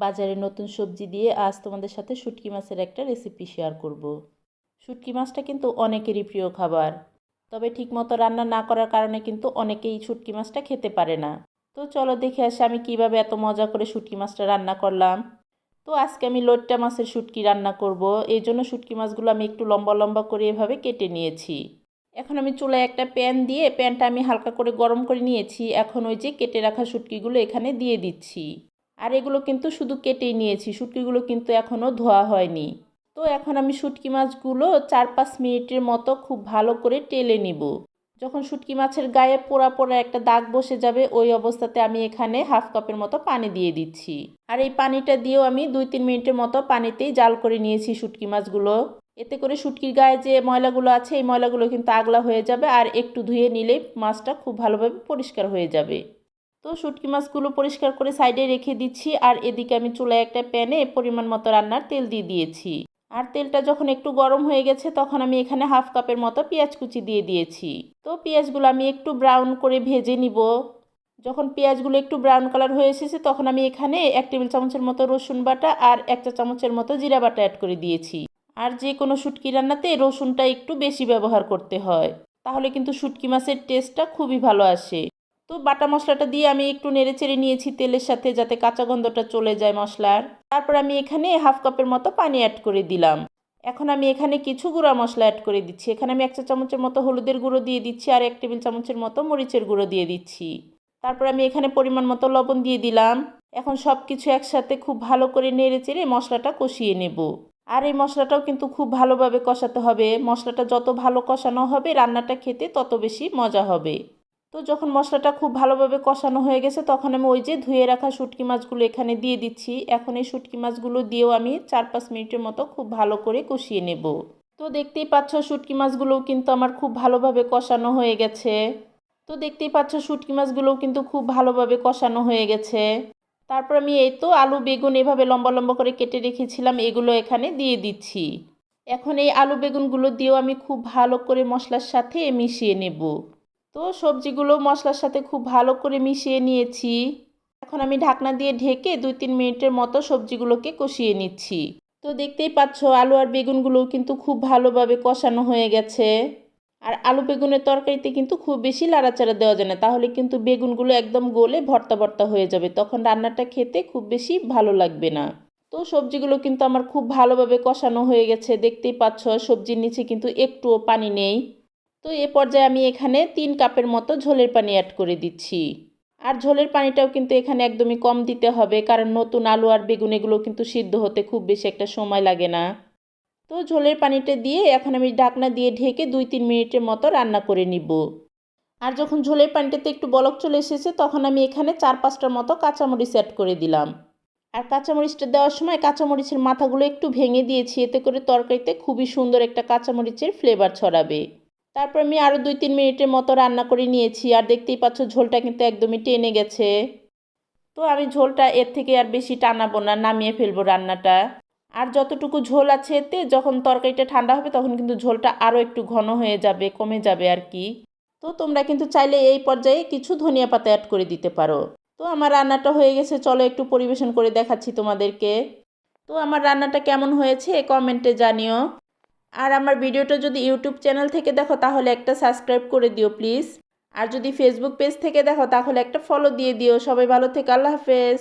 বাজারে নতুন সবজি দিয়ে আজ তোমাদের সাথে শুটকি মাছের একটা রেসিপি শেয়ার করব। শুটকি মাছটা কিন্তু অনেকেরই প্রিয় খাবার, তবে ঠিকমতো রান্না না করার কারণে কিন্তু অনেকেই শুটকি মাছটা খেতে পারে না। তো চলো দেখে আসি আমি কিভাবে এত মজা করে শুটকি মাছটা রান্না করলাম। তো আজকে আমি লইট্টা মাছের শুটকি রান্না করব। এই জন্য শুটকি মাছগুলো আমি একটু লম্বা লম্বা করে এভাবে কেটে নিয়েছি। এখন আমি চুলায় একটা প্যান দিয়ে প্যানটা আমি হালকা করে গরম করে নিয়েছি। এখন ওই যে কেটে রাখা শুটকিগুলো এখানে দিয়ে দিচ্ছি। আর এগুলো কিন্তু শুধু কেটেই নিয়েছি, শুটকিগুলো কিন্তু এখনও ধোয়া হয়নি। তো এখন আমি শুটকি মাছগুলো 4-5 মিনিটের মতো খুব ভালো করে টেলে নিব। যখন শুটকি মাছের গায়ে পোড়া পোড়া একটা দাগ বসে যাবে ওই অবস্থাতে আমি এখানে হাফ কাপের মতো পানি দিয়ে দিচ্ছি। আর এই পানিটা দিয়েও আমি 2-3 মিনিটের মতো পানিতেই জাল করে নিয়েছি শুটকি মাছগুলো। এতে করে শুটকির গায়ে যে ময়লাগুলো আছে এই ময়লাগুলো কিন্তু আগলা হয়ে যাবে, আর একটু ধুয়ে নিলেই মাছটা খুব ভালোভাবে পরিষ্কার হয়ে যাবে। তো শুটকি মাছগুলো পরিষ্কার করে সাইডে রেখে দিচ্ছি, আর এদিকে আমি চুলায় একটা প্যানে পরিমাণ মতো রান্নার তেল দিয়ে দিয়েছি। আর তেলটা যখন একটু গরম হয়ে গেছে তখন আমি এখানে হাফ কাপের মতো পেঁয়াজ কুচি দিয়ে দিয়েছি। তো পেঁয়াজগুলো আমি একটু ব্রাউন করে ভেজে নিব। যখন পেঁয়াজগুলো একটু ব্রাউন কালার হয়ে এসেছে তখন আমি এখানে 1 টেবিল চামচের মতো রসুন বাটা আর 1 চা চামচের মতো জিরা বাটা অ্যাড করে দিয়েছি। আর যে কোনো শুটকি রান্নাতে রসুনটা একটু বেশি ব্যবহার করতে হয়, তাহলে কিন্তু শুটকি মাছের টেস্টটা খুবই ভালো আসে। তো বাটা মশলাটা দিয়ে আমি একটু নেড়েচেড়ে নিয়েছি তেলের সাথে, যাতে কাঁচা গন্ধটা চলে যায় মশলার। তারপর আমি এখানে হাফ কাপের মতো পানি অ্যাড করে দিলাম। এখন আমি এখানে কিছু গুঁড়া মশলা অ্যাড করে দিচ্ছি। এখানে আমি 1 চা চামচের মতো হলুদের গুঁড়ো দিয়ে দিচ্ছি আর 1 টেবিল চামচের মতো মরিচের গুঁড়ো দিয়ে দিচ্ছি। তারপর আমি এখানে পরিমাণ মতো লবণ দিয়ে দিলাম। এখন সব কিছু একসাথে খুব ভালো করে নেড়েচেড়ে মশলাটা কষিয়ে নেব। আর এই মশলাটাও কিন্তু খুব ভালোভাবে কষাতে হবে। মশলাটা যত ভালো কষানো হবে রান্নাটা খেতে তত বেশি মজা হবে। তো যখন মশলাটা খুব ভালোভাবে কষানো হয়ে গেছে তখন আমি ওই যে ধুয়ে রাখা শুটকি মাছগুলো এখানে দিয়ে দিচ্ছি। এখন এই শুটকি মাছগুলো দিয়েও আমি 4-5 মিনিটের মতো খুব ভালো করে কষিয়ে নেব। তো দেখতেই পাচ্ছ শুটকি মাছগুলোও কিন্তু আমার খুব ভালোভাবে কষানো হয়ে গেছে। তো দেখতেই পাচ্ছ শুটকি মাছগুলোও কিন্তু খুব ভালোভাবে কষানো হয়ে গেছে। তারপর আমি এই তো আলু বেগুন এভাবে লম্বা লম্বা করে কেটে রেখেছিলাম, এগুলো এখানে দিয়ে দিচ্ছি। এখন এই আলু বেগুনগুলো দিয়েও আমি খুব ভালো করে মশলার সাথে মিশিয়ে নেব। তো সবজিগুলো মশলার সাথে খুব ভালো করে মিশিয়ে নিয়েছি। এখন আমি ঢাকনা দিয়ে ঢেকে 2-3 মিনিটের মতো সবজিগুলোকে কষিয়ে নিচ্ছি। তো দেখতেই পাচ্ছ আলু আর বেগুনগুলোও কিন্তু খুব ভালোভাবে কষানো হয়ে গেছে। আর আলু বেগুনের তরকারিতে কিন্তু খুব বেশি নাড়াচাড়া দেওয়া যায় না, তাহলে কিন্তু বেগুনগুলো একদম গলে ভর্তা ভর্তা হয়ে যাবে, তখন রান্নাটা খেতে খুব বেশি ভালো লাগবে না। তো সবজিগুলো কিন্তু আমার খুব ভালোভাবে কষানো হয়ে গেছে। দেখতেই পাচ্ছ সবজির নিচে কিন্তু একটুও পানি নেই। তো এ পর্যায়ে আমি এখানে 3 কাপের মতো ঝোলের পানি অ্যাড করে দিচ্ছি। আর ঝোলের পানিটাও কিন্তু এখানে একদমই কম দিতে হবে, কারণ নতুন আলু আর বেগুন এগুলো কিন্তু সিদ্ধ হতে খুব বেশি একটা সময় লাগে না। তো ঝোলের পানিটা দিয়ে এখন আমি ঢাকনা দিয়ে ঢেকে 2-3 মিনিটের মতো রান্না করে নিব। আর যখন ঝোলের পানিটাতে একটু বলক চলে এসেছে তখন আমি এখানে 4-5টার মতো কাঁচামরিচ অ্যাড করে দিলাম। আর কাঁচামরিচটা দেওয়ার সময় কাঁচামরিচের মাথাগুলো একটু ভেঙে দিয়েছি, এতে করে তরকারিতে খুবই সুন্দর একটা কাঁচামরিচের ফ্লেভার ছড়াবে। তারপর আমি আরও 2-3 মিনিটের মতো রান্না করে নিয়েছি। আর দেখতেই পাচ্ছ ঝোলটা কিন্তু একদমই টেনে গেছে। তো আমি ঝোলটা এর থেকে আর বেশি টানাবো না, নামিয়ে ফেলবো রান্নাটা। আর যতটুকু ঝোল আছে এতে যখন তরকারিটা ঠান্ডা হবে তখন কিন্তু ঝোলটা আরও একটু ঘন হয়ে যাবে, কমে যাবে আর কি। তো তোমরা কিন্তু চাইলে এই পর্যায়ে কিছু ধনিয়া পাতা অ্যাড করে দিতে পারো। তো আমার রান্নাটা হয়ে গেছে, চলো একটু পরিবেশন করে দেখাচ্ছি তোমাদেরকে। তো আমার রান্নাটা কেমন হয়েছে কমেন্টে জানিও। আর আমার ভিডিওটা যদি ইউটিউব চ্যানেল থেকে দেখো তাহলে একটা সাবস্ক্রাইব করে দিও প্লিজ। আর যদি ফেসবুক পেজ থেকে দেখো তাহলে একটা ফলো দিয়ে দিও। সবাই ভালো থেকো, আল্লাহ হাফেজ।